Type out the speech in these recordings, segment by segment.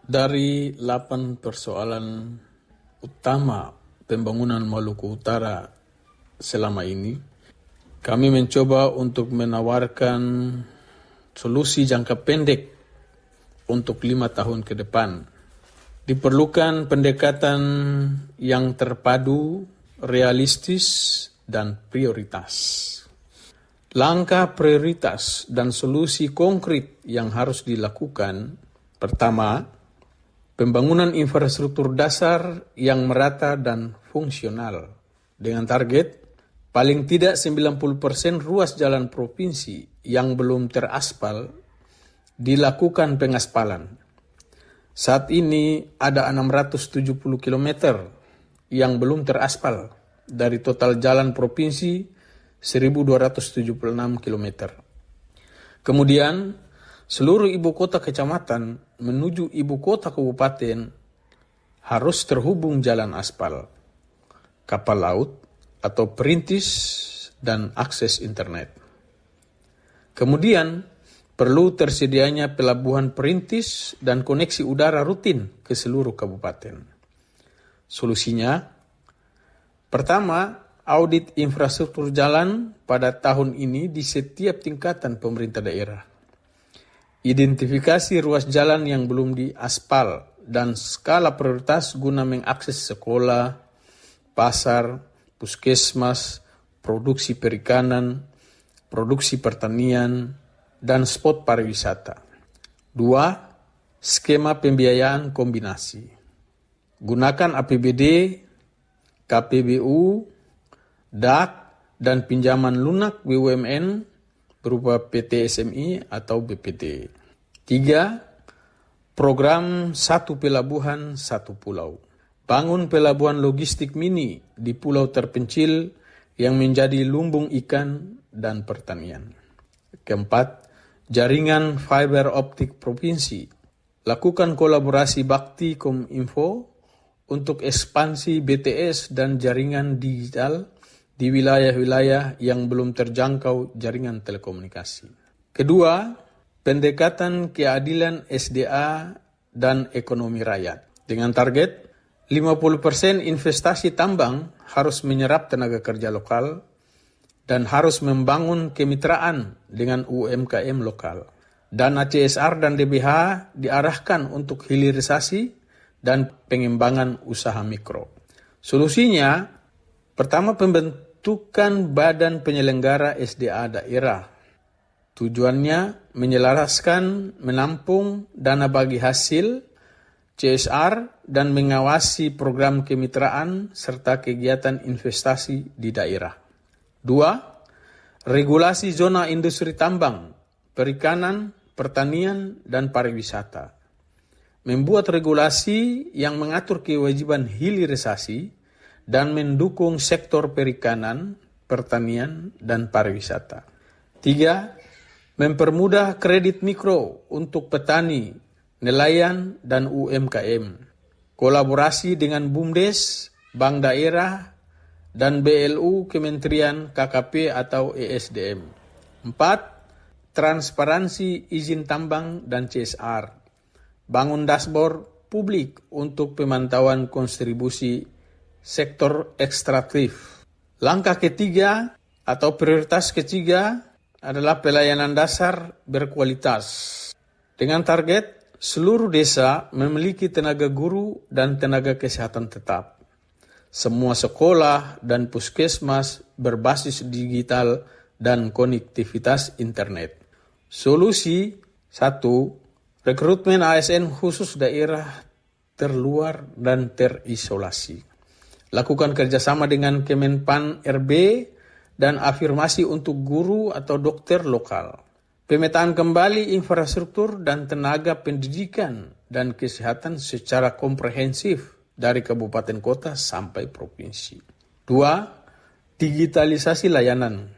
Dari 8 persoalan utama pembangunan Maluku Utara selama ini, kami mencoba untuk menawarkan solusi jangka pendek untuk 5 tahun ke depan. Diperlukan pendekatan yang terpadu, realistis, dan prioritas. Langkah prioritas dan solusi konkret yang harus dilakukan: pertama, pembangunan infrastruktur dasar yang merata dan fungsional dengan target paling tidak 90% ruas jalan provinsi yang belum teraspal dilakukan pengaspalan. Saat ini ada 670 km yang belum teraspal dari total jalan provinsi 1.276 km. Kemudian, seluruh ibu kota kecamatan menuju ibu kota kabupaten harus terhubung jalan aspal, kapal laut atau perintis, dan akses internet. Kemudian, perlu tersedianya pelabuhan perintis dan koneksi udara rutin ke seluruh kabupaten. Solusinya, pertama, audit infrastruktur jalan pada tahun ini di setiap tingkatan pemerintah daerah. Identifikasi ruas jalan yang belum diaspal dan skala prioritas guna mengakses sekolah, pasar, puskesmas, produksi perikanan, produksi pertanian, dan spot pariwisata. 2. Skema pembiayaan kombinasi. Gunakan APBD, KPBU, DAK, dan pinjaman lunak BUMN berupa PT SMI atau BPT. 3. Program Satu Pelabuhan Satu Pulau. Bangun pelabuhan logistik mini di pulau terpencil yang menjadi lumbung ikan dan pertanian. Keempat, jaringan fiber optik provinsi. Lakukan kolaborasi bakti Kominfo untuk ekspansi BTS dan jaringan digital di wilayah-wilayah yang belum terjangkau jaringan telekomunikasi. Kedua, pendekatan keadilan SDA dan ekonomi rakyat. Dengan target 50% investasi tambang harus menyerap tenaga kerja lokal dan harus membangun kemitraan dengan UMKM lokal. Dana CSR dan DBH diarahkan untuk hilirisasi dan pengembangan usaha mikro. Solusinya, pertama, pembentukan badan penyelenggara SDA daerah. Tujuannya menyelaraskan, menampung dana bagi hasil CSR dan mengawasi program kemitraan serta kegiatan investasi di daerah. 2. Regulasi zona industri tambang, perikanan, pertanian, dan pariwisata. Membuat regulasi yang mengatur kewajiban hilirisasi dan mendukung sektor perikanan, pertanian, dan pariwisata. 3. Mempermudah kredit mikro untuk petani, nelayan, dan UMKM. Kolaborasi dengan BUMDes, Bank Daerah, dan BLU Kementerian KKP atau ESDM. 4. Transparansi izin tambang dan CSR. Bangun dashboard publik untuk pemantauan kontribusi sektor ekstraktif. Langkah ketiga atau prioritas ketiga adalah pelayanan dasar berkualitas. Dengan target seluruh desa memiliki tenaga guru dan tenaga kesehatan tetap. Semua sekolah dan puskesmas berbasis digital dan konektivitas internet. Solusi 1. Rekrutmen ASN khusus daerah terluar dan terisolasi. Lakukan kerjasama dengan Kemenpan RB dan afirmasi untuk guru atau dokter lokal. Pemetaan kembali infrastruktur dan tenaga pendidikan dan kesehatan secara komprehensif dari kabupaten kota sampai provinsi. 2. Digitalisasi layanan.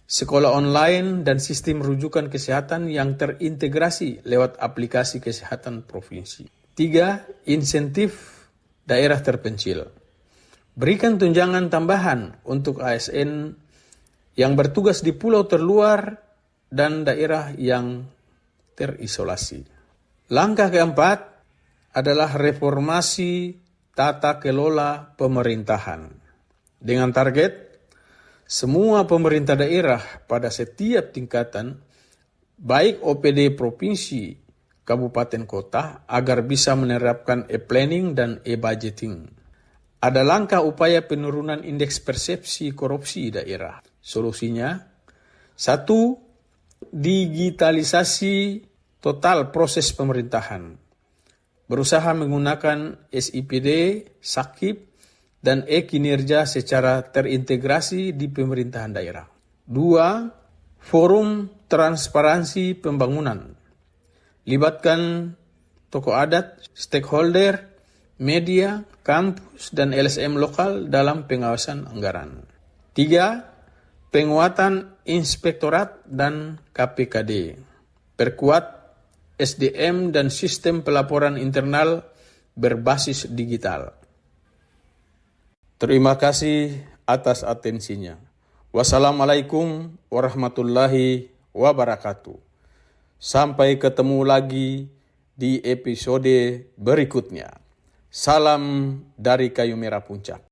Sekolah online dan sistem rujukan kesehatan yang terintegrasi lewat aplikasi kesehatan provinsi. 3. Insentif daerah terpencil. Berikan tunjangan tambahan untuk ASN yang bertugas di pulau terluar dan daerah yang terisolasi. Langkah keempat, adalah reformasi tata kelola pemerintahan dengan target semua pemerintah daerah pada setiap tingkatan, baik OPD provinsi, kabupaten kota, agar bisa menerapkan e-planning dan e-budgeting. Ada langkah upaya penurunan indeks persepsi korupsi daerah. Solusinya, 1. Digitalisasi total proses pemerintahan. Berusaha menggunakan SIPD, Sakip, dan e-kinerja secara terintegrasi di pemerintahan daerah. 2. Forum transparansi pembangunan. Libatkan tokoh adat, stakeholder, media, kampus, dan LSM lokal dalam pengawasan anggaran. 3. Penguatan inspektorat dan KPKD. Perkuat SDM dan sistem pelaporan internal berbasis digital. Terima kasih atas atensinya. Wassalamualaikum warahmatullahi wabarakatuh. Sampai ketemu lagi di episode berikutnya. Salam dari Kayu Merah Puncak.